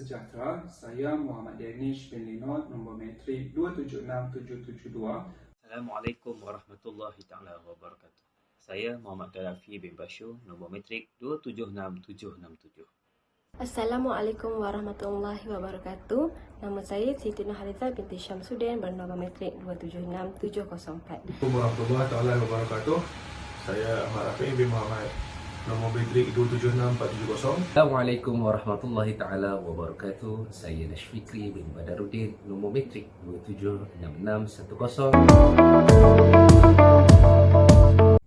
sejahtera, saya Muhammad Danish bin Linod, nombor metrik 276772. Assalamualaikum warahmatullahi taala wabarakatuh. Saya Muhammad Kalafi bin Bashir, nombor metrik 276767. Assalamualaikum warahmatullahi wabarakatuh. Nama saya Siti Nurhaliza binti Syamsuddin bernombor metrik 276704. Assalamualaikum warahmatullahi taala wabarakatuh. Saya Ahmad Rafiq bin Muhammad, nombor metrik 276470. Assalamualaikum warahmatullahi taala wabarakatuh. Saya Nash Fikri bin Badaruddin, nombor metrik 276610.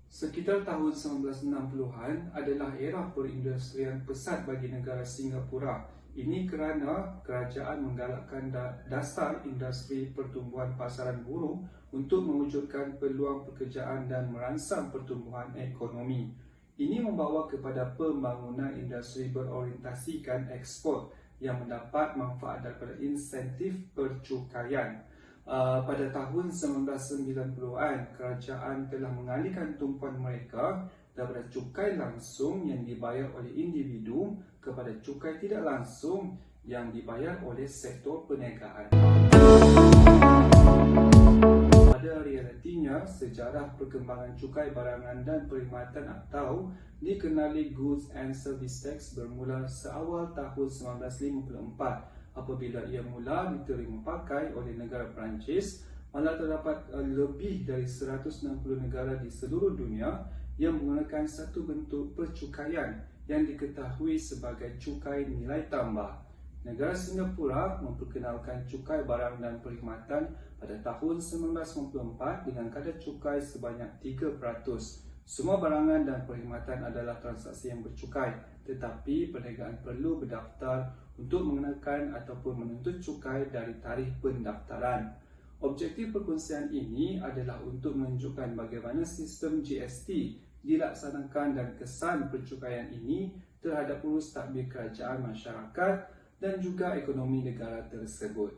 Sekitar tahun 1960-an adalah era perindustrian pesat bagi negara Singapura. Ini kerana kerajaan menggalakkan dasar industri pertumbuhan pasaran buruh untuk mewujudkan peluang pekerjaan dan merangsang pertumbuhan ekonomi. Ini membawa kepada pembangunan industri berorientasikan ekspor yang mendapat manfaat daripada insentif percukaian. Pada tahun 1990-an, kerajaan telah mengalihkan tumpuan mereka daripada cukai langsung yang dibayar oleh individu kepada cukai tidak langsung yang dibayar oleh sektor perniagaan. Pada realitinya, sejarah perkembangan cukai barangan dan perkhidmatan atau dikenali Goods and Service Tax bermula seawal tahun 1954 apabila ia mula diterima pakai oleh negara Perancis. Malah terdapat lebih dari 160 negara di seluruh dunia yang menggunakan satu bentuk percukaian yang diketahui sebagai cukai nilai tambah. Negara Singapura memperkenalkan cukai barang dan perkhidmatan pada tahun 1994 dengan kadar cukai sebanyak 3%. Semua barangan dan perkhidmatan adalah transaksi yang bercukai, tetapi perniagaan perlu berdaftar untuk mengenakan ataupun menuntut cukai dari tarikh pendaftaran. Objektif perkongsian ini adalah untuk menunjukkan bagaimana sistem GST dilaksanakan dan kesan percukaian ini terhadap urus tadbir kerajaan masyarakat dan juga ekonomi negara tersebut.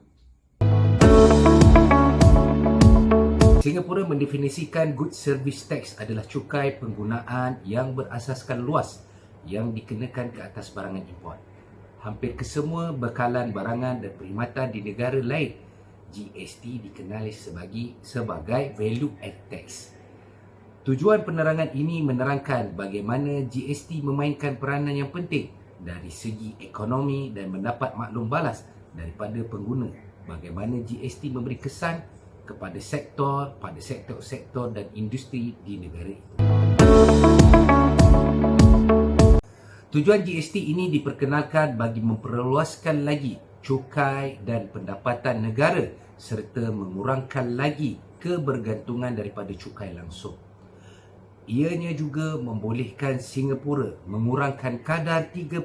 Singapura mendefinisikan Good Service Tax adalah cukai penggunaan yang berasaskan luas yang dikenakan ke atas barangan import. Hampir kesemua bekalan barangan dan perkhidmatan di negara lain, GST dikenali sebagai Value Add Tax. Tujuan penerangan ini menerangkan bagaimana GST memainkan peranan yang penting dari segi ekonomi dan mendapat maklum balas daripada pengguna bagaimana GST memberi kesan kepada sektor dan industri di negara itu. Tujuan GST ini diperkenalkan bagi memperluaskan lagi cukai dan pendapatan negara serta mengurangkan lagi kebergantungan daripada cukai langsung. Ianya juga membolehkan Singapura mengurangkan kadar 3%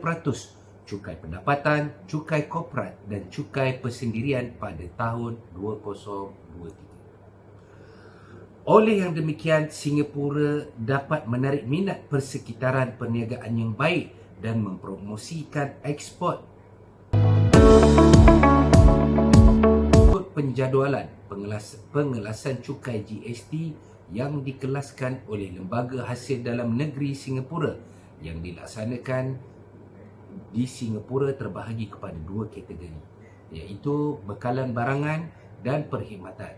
cukai pendapatan, cukai korporat dan cukai persendirian pada tahun 2023. Oleh yang demikian, Singapura dapat menarik minat persekitaran perniagaan yang baik dan mempromosikan ekspor. Penjadualan pengelasan cukai GST yang dikelaskan oleh Lembaga Hasil Dalam Negeri Singapura yang dilaksanakan di Singapura terbahagi kepada dua kategori, iaitu bekalan barangan dan perkhidmatan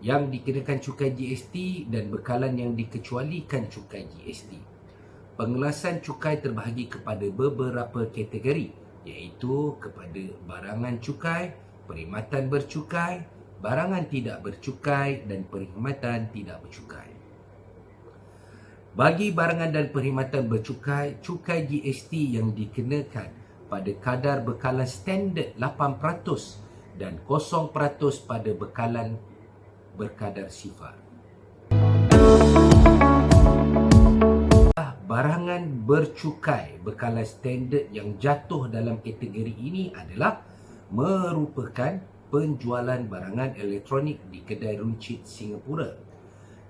yang dikenakan cukai GST dan bekalan yang dikecualikan cukai GST. Pengelasan cukai terbahagi kepada beberapa kategori, iaitu kepada barangan cukai, perkhidmatan bercukai, barangan tidak bercukai dan perkhidmatan tidak bercukai. Bagi barangan dan perkhidmatan bercukai, cukai GST yang dikenakan pada kadar bekalan standard 8% dan 0% pada bekalan berkadar sifar. Barangan bercukai bekalan standard yang jatuh dalam kategori ini adalah merupakan penjualan barangan elektronik di kedai runcit Singapura.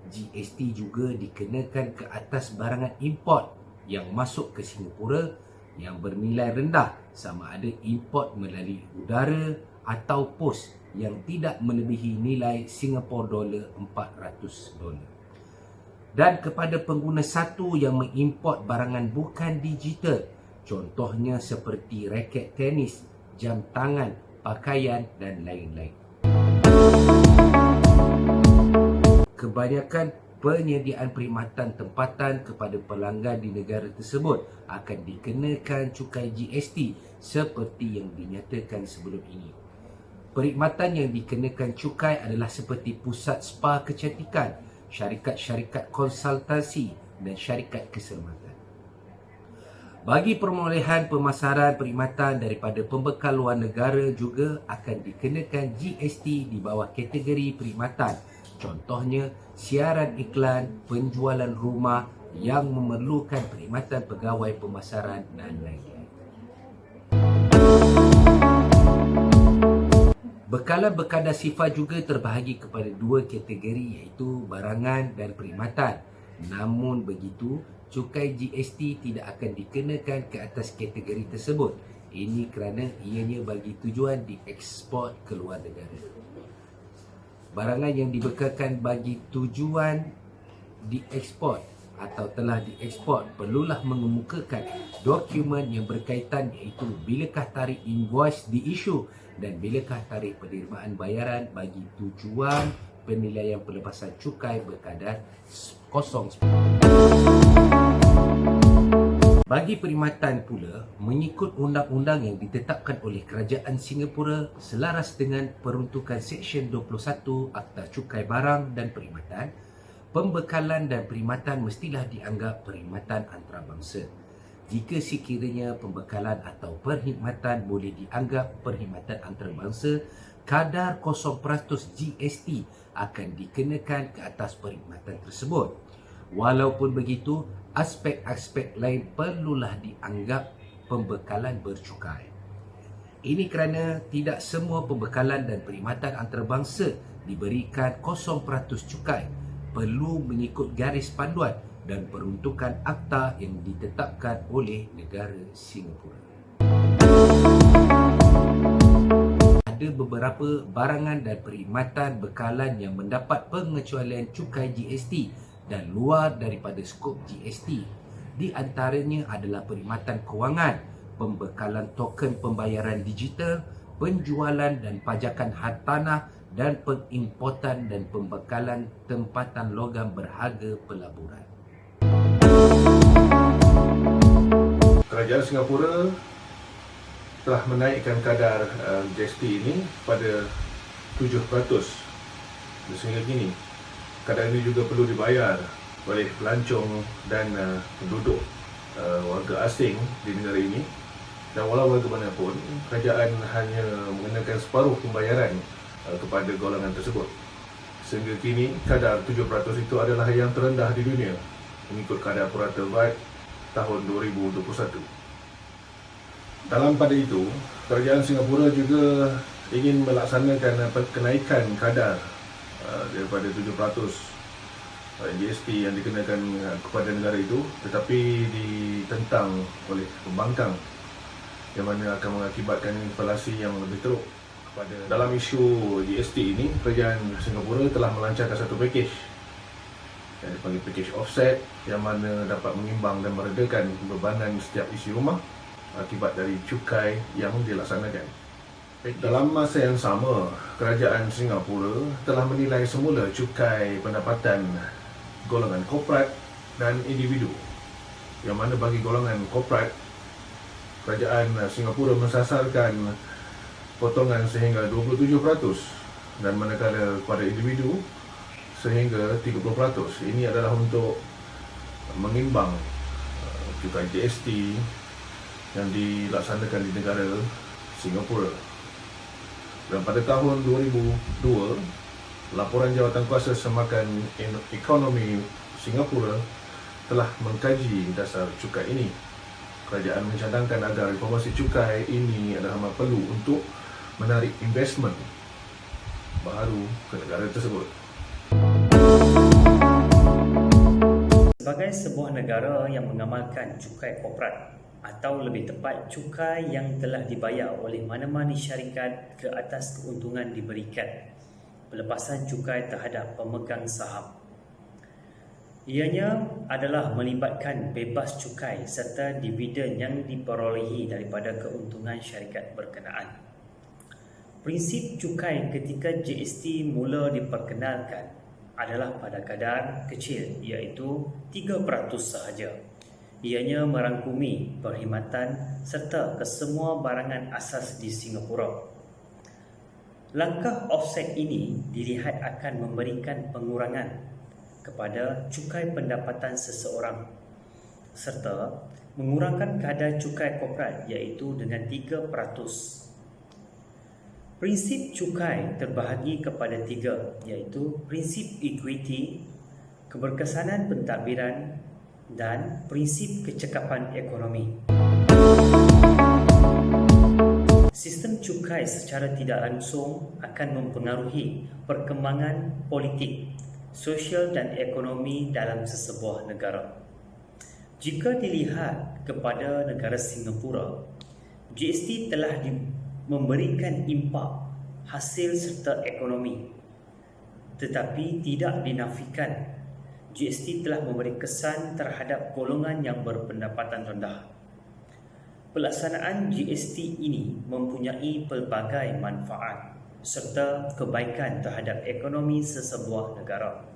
GST juga dikenakan ke atas barangan import yang masuk ke Singapura yang bernilai rendah, sama ada import melalui udara atau pos yang tidak melebihi nilai Singapore dollar $400. Dan kepada pengguna satu yang mengimport barangan bukan digital, Contohnya seperti raket tenis, jam tangan, pakaian dan lain-lain. Kebanyakan penyediaan perkhidmatan tempatan kepada pelanggan di negara tersebut akan dikenakan cukai GST seperti yang dinyatakan sebelum ini. Perkhidmatan yang dikenakan cukai adalah seperti pusat spa kecantikan, syarikat-syarikat konsultasi dan syarikat keselamatan. Bagi perolehan pemasaran perkhidmatan daripada pembekal luar negara juga akan dikenakan GST di bawah kategori perkhidmatan. Contohnya, siaran iklan, penjualan rumah yang memerlukan perkhidmatan pegawai pemasaran dan lain-lain. Bekalan berkadar sifar juga terbahagi kepada dua kategori iaitu barangan dan perkhidmatan. Namun begitu, cukai GST tidak akan dikenakan ke atas kategori tersebut. Ini kerana ianya bagi tujuan dieksport ke luar negara. Barangan yang dibekalkan bagi tujuan dieksport atau telah dieksport perlulah mengemukakan dokumen yang berkaitan iaitu bilakah tarikh invoice diisu dan bilakah tarikh penerimaan bayaran bagi tujuan penilaian pelepasan cukai berkadar 0. Bagi perkhidmatan pula, mengikut undang-undang yang ditetapkan oleh Kerajaan Singapura selaras dengan peruntukan Seksyen 21 Akta Cukai Barang dan Perkhidmatan, pembekalan dan perkhidmatan mestilah dianggap perkhidmatan antarabangsa. Jika sekiranya pembekalan atau perkhidmatan boleh dianggap perkhidmatan antarabangsa, kadar 0% GST akan dikenakan ke atas perkhidmatan tersebut. Walaupun begitu, aspek-aspek lain perlulah dianggap pembekalan bercukai. Ini kerana tidak semua pembekalan dan perkhidmatan antarabangsa diberikan 0% cukai, perlu mengikut garis panduan dan peruntukan akta yang ditetapkan oleh negara Singapura. Ada beberapa barangan dan perkhidmatan bekalan yang mendapat pengecualian cukai GST dan luar daripada skop GST. Di antaranya adalah perkhidmatan kewangan, pembekalan token pembayaran digital, penjualan dan pajakan hartanah dan pengimportan dan pembekalan tempatan logam berharga pelaburan. Kerajaan Singapura telah menaikkan kadar GST ini pada 7%. Sehingga kini, kadar ini juga perlu dibayar oleh pelancong dan penduduk warga asing di negara ini. Dan walau bagaimanapun, kerajaan hanya mengenakan separuh pembayaran kepada golongan tersebut. Sehingga kini, kadar 7% itu adalah yang terendah di dunia mengikut kadar purata VAT tahun 2021. Dalam pada itu, kerajaan Singapura juga ingin melaksanakan kenaikan kadar daripada 7% GST yang dikenakan kepada negara itu, tetapi ditentang oleh pembangkang yang mana akan mengakibatkan inflasi yang lebih teruk. Dalam isu GST ini, kerajaan Singapura telah melancarkan satu pakej yang dipanggil pakej offset yang mana dapat mengimbang dan meredakan bebanan setiap isi rumah akibat dari cukai yang dilaksanakan. Dalam masa yang sama, kerajaan Singapura telah menilai semula cukai pendapatan golongan korporat dan individu, yang mana bagi golongan korporat, kerajaan Singapura mensasarkan potongan sehingga 27% dan manakala pada individu sehingga 30%. Ini adalah untuk mengimbang cukai GST yang dilaksanakan di negara Singapura. Dan pada tahun 2002, laporan Jawatan Kuasa Semakan Ekonomi Singapura telah mengkaji dasar cukai ini. Kerajaan mencadangkan agar reformasi cukai ini adalah amat perlu untuk menarik investmen baru ke negara tersebut. Sebagai sebuah negara yang mengamalkan cukai korporat atau lebih tepat cukai yang telah dibayar oleh mana-mana syarikat ke atas keuntungan diberikan, pelepasan cukai terhadap pemegang saham. Ianya adalah melibatkan bebas cukai serta dividen yang diperolehi daripada keuntungan syarikat berkenaan. Prinsip cukai ketika GST mula diperkenalkan adalah pada kadar kecil, iaitu 3% sahaja. Ianya merangkumi perkhidmatan serta kesemua barangan asas di Singapura. Langkah offset ini dilihat akan memberikan pengurangan kepada cukai pendapatan seseorang serta mengurangkan kadar cukai korporat iaitu dengan 3%. Prinsip cukai terbahagi kepada 3 iaitu prinsip equity, keberkesanan pentadbiran dan prinsip kecekapan ekonomi. Sistem cukai secara tidak langsung akan mempengaruhi perkembangan politik, sosial dan ekonomi dalam sesebuah negara. Jika dilihat kepada negara Singapura, GST telah memberikan impak, hasil serta ekonomi. Tetapi tidak dinafikan, GST telah memberi kesan terhadap golongan yang berpendapatan rendah. Pelaksanaan GST ini mempunyai pelbagai manfaat serta kebaikan terhadap ekonomi sesebuah negara.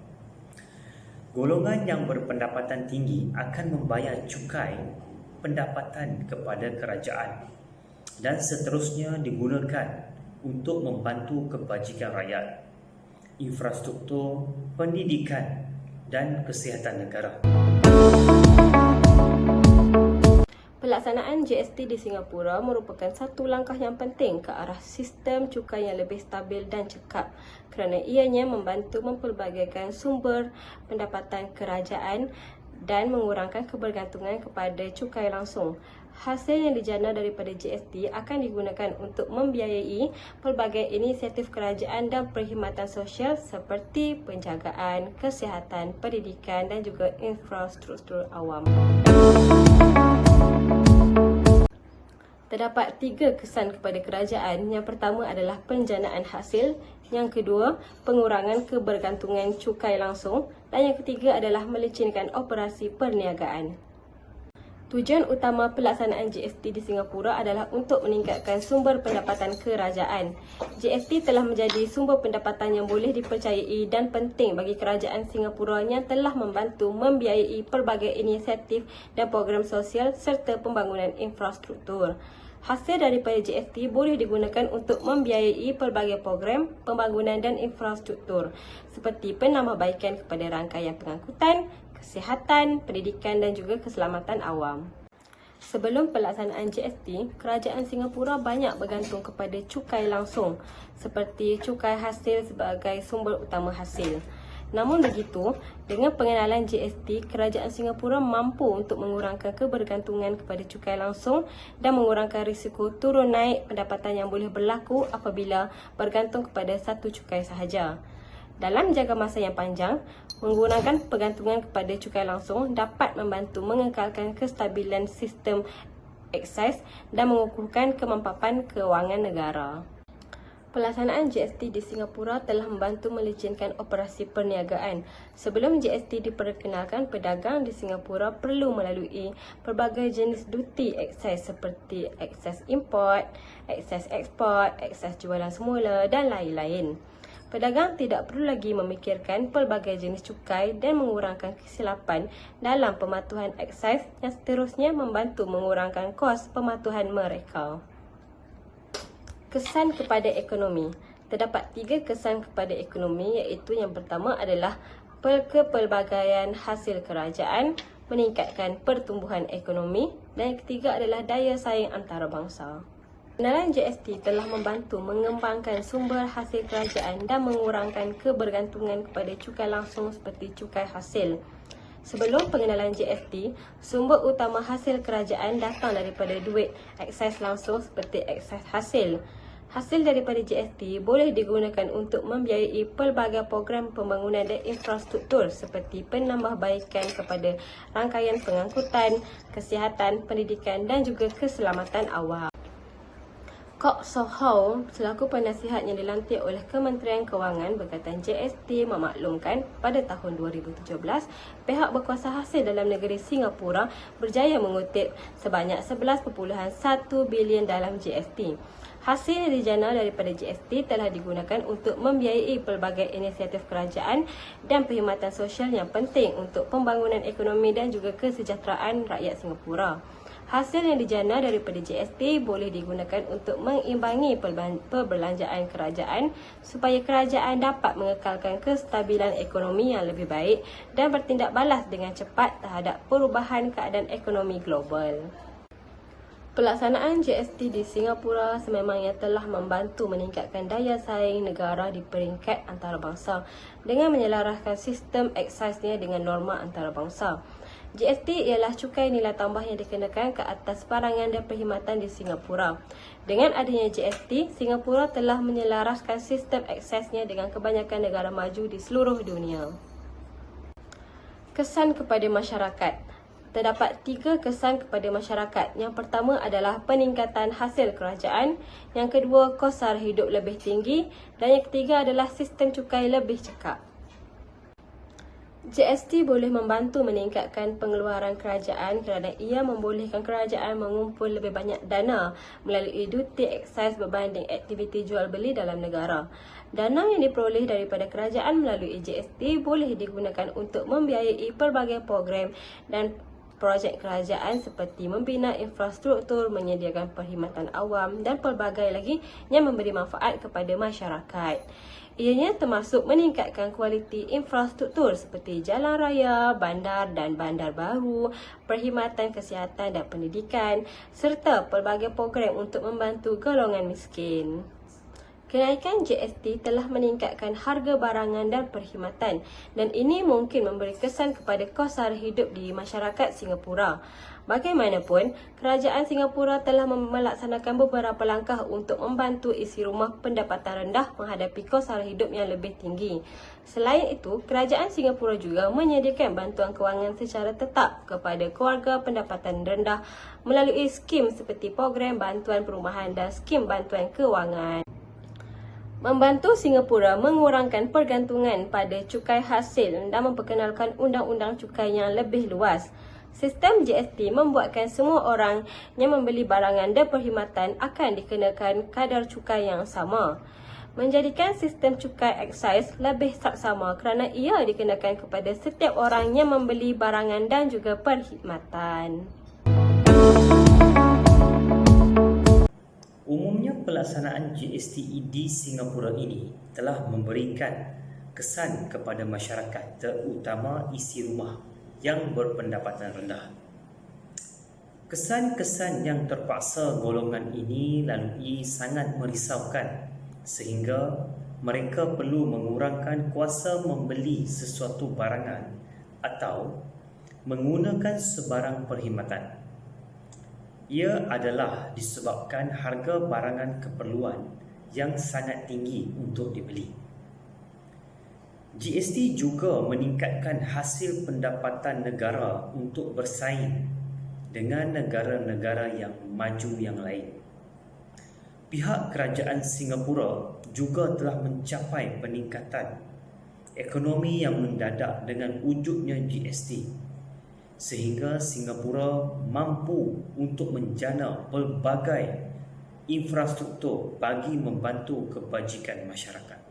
Golongan yang berpendapatan tinggi akan membayar cukai pendapatan kepada kerajaan dan seterusnya digunakan untuk membantu kebajikan rakyat, infrastruktur, pendidikan dan kesihatan negara. Pelaksanaan GST di Singapura merupakan satu langkah yang penting ke arah sistem cukai yang lebih stabil dan cekap kerana ianya membantu mempelbagaikan sumber pendapatan kerajaan dan mengurangkan kebergantungan kepada cukai langsung. Hasil yang dijana daripada GST akan digunakan untuk membiayai pelbagai inisiatif kerajaan dan perkhidmatan sosial seperti penjagaan, kesihatan, pendidikan dan juga infrastruktur awam. Terdapat 3 kesan kepada kerajaan. Yang pertama adalah penjanaan hasil, yang kedua pengurangan kebergantungan cukai langsung dan yang ketiga adalah melicinkan operasi perniagaan. Tujuan utama pelaksanaan GST di Singapura adalah untuk meningkatkan sumber pendapatan kerajaan. GST telah menjadi sumber pendapatan yang boleh dipercayai dan penting bagi kerajaan Singapura yang telah membantu membiayai pelbagai inisiatif dan program sosial serta pembangunan infrastruktur. Hasil daripada GST boleh digunakan untuk membiayai pelbagai program pembangunan dan infrastruktur seperti penambahbaikan kepada rangkaian pengangkutan, kesihatan, pendidikan dan juga keselamatan awam. Sebelum pelaksanaan GST, kerajaan Singapura banyak bergantung kepada cukai langsung seperti cukai hasil sebagai sumber utama hasil. Namun begitu, dengan pengenalan GST, kerajaan Singapura mampu untuk mengurangkan kebergantungan kepada cukai langsung dan mengurangkan risiko turun naik pendapatan yang boleh berlaku apabila bergantung kepada satu cukai sahaja. Dalam jangka masa yang panjang, menggunakan pergantungan kepada cukai langsung dapat membantu mengekalkan kestabilan sistem eksis dan mengukuhkan kemampanan kewangan negara. Pelaksanaan GST di Singapura telah membantu melicinkan operasi perniagaan. Sebelum GST diperkenalkan, pedagang di Singapura perlu melalui pelbagai jenis duty eksis seperti eksis import, eksis ekspor, eksis jualan semula dan lain-lain. Pedagang tidak perlu lagi memikirkan pelbagai jenis cukai dan mengurangkan kesilapan dalam pematuhan eksis yang seterusnya membantu mengurangkan kos pematuhan mereka. Kesan kepada ekonomi. Terdapat 3 kesan kepada ekonomi iaitu yang pertama adalah kepelbagaian hasil kerajaan, meningkatkan pertumbuhan ekonomi dan yang ketiga adalah daya saing antarabangsa. Pengenalan GST telah membantu mengembangkan sumber hasil kerajaan dan mengurangkan kebergantungan kepada cukai langsung seperti cukai hasil. Sebelum pengenalan GST, sumber utama hasil kerajaan datang daripada duit eksis langsung seperti eksis hasil. Hasil daripada GST boleh digunakan untuk membiayai pelbagai program pembangunan dan infrastruktur seperti penambahbaikan kepada rangkaian pengangkutan, kesihatan, pendidikan dan juga keselamatan awam. Kok Soh Hao selaku penasihat yang dilantik oleh Kementerian Kewangan Berkaitan GST memaklumkan pada tahun 2017 pihak berkuasa hasil dalam negeri Singapura berjaya mengutip sebanyak 11.1 bilion dalam GST. Hasil yang dijana daripada GST telah digunakan untuk membiayai pelbagai inisiatif kerajaan dan perkhidmatan sosial yang penting untuk pembangunan ekonomi dan juga kesejahteraan rakyat Singapura. Hasil yang dijana daripada GST boleh digunakan untuk mengimbangi perbelanjaan kerajaan supaya kerajaan dapat mengekalkan kestabilan ekonomi yang lebih baik dan bertindak balas dengan cepat terhadap perubahan keadaan ekonomi global. Pelaksanaan GST di Singapura sememangnya telah membantu meningkatkan daya saing negara di peringkat antarabangsa dengan menyelaraskan sistem eksisnya dengan norma antarabangsa. GST ialah cukai nilai tambah yang dikenakan ke atas barangan dan perkhidmatan di Singapura. Dengan adanya GST, Singapura telah menyelaraskan sistem eksisnya dengan kebanyakan negara maju di seluruh dunia. Kesan kepada masyarakat. Terdapat 3 kesan kepada masyarakat. Yang pertama adalah peningkatan hasil kerajaan, yang kedua kos sara hidup lebih tinggi dan yang ketiga adalah sistem cukai lebih cekap. GST boleh membantu meningkatkan pengeluaran kerajaan kerana ia membolehkan kerajaan mengumpul lebih banyak dana melalui duty eksis berbanding aktiviti jual beli dalam negara. Dana yang diperoleh daripada kerajaan melalui GST boleh digunakan untuk membiayai pelbagai program dan projek kerajaan seperti membina infrastruktur, menyediakan perkhidmatan awam dan pelbagai lagi yang memberi manfaat kepada masyarakat. Ianya termasuk meningkatkan kualiti infrastruktur seperti jalan raya, bandar dan bandar baru, perkhidmatan kesihatan dan pendidikan serta pelbagai program untuk membantu golongan miskin. Kenaikan GST telah meningkatkan harga barangan dan perkhidmatan dan ini mungkin memberi kesan kepada kos sara hidup di masyarakat Singapura. Bagaimanapun, kerajaan Singapura telah melaksanakan beberapa langkah untuk membantu isi rumah pendapatan rendah menghadapi kos sara hidup yang lebih tinggi. Selain itu, kerajaan Singapura juga menyediakan bantuan kewangan secara tetap kepada keluarga pendapatan rendah melalui skim seperti program bantuan perumahan dan skim bantuan kewangan. Membantu Singapura mengurangkan pergantungan pada cukai hasil dan memperkenalkan undang-undang cukai yang lebih luas. Sistem GST membuatkan semua orang yang membeli barangan dan perkhidmatan akan dikenakan kadar cukai yang sama. Menjadikan sistem cukai eksis lebih saksama kerana ia dikenakan kepada setiap orang yang membeli barangan dan juga perkhidmatan. Umumnya pelaksanaan GST di Singapura ini telah memberikan kesan kepada masyarakat terutama isi rumah yang berpendapatan rendah. Kesan-kesan yang terpaksa golongan ini lalui sangat merisaukan sehingga mereka perlu mengurangkan kuasa membeli sesuatu barangan atau menggunakan sebarang perkhidmatan. Ia adalah disebabkan harga barangan keperluan yang sangat tinggi untuk dibeli. GST juga meningkatkan hasil pendapatan negara untuk bersaing dengan negara-negara yang maju yang lain. Pihak kerajaan Singapura juga telah mencapai peningkatan ekonomi yang mendadak dengan wujudnya GST. Sehingga Singapura mampu untuk menjana pelbagai infrastruktur bagi membantu kebajikan masyarakat.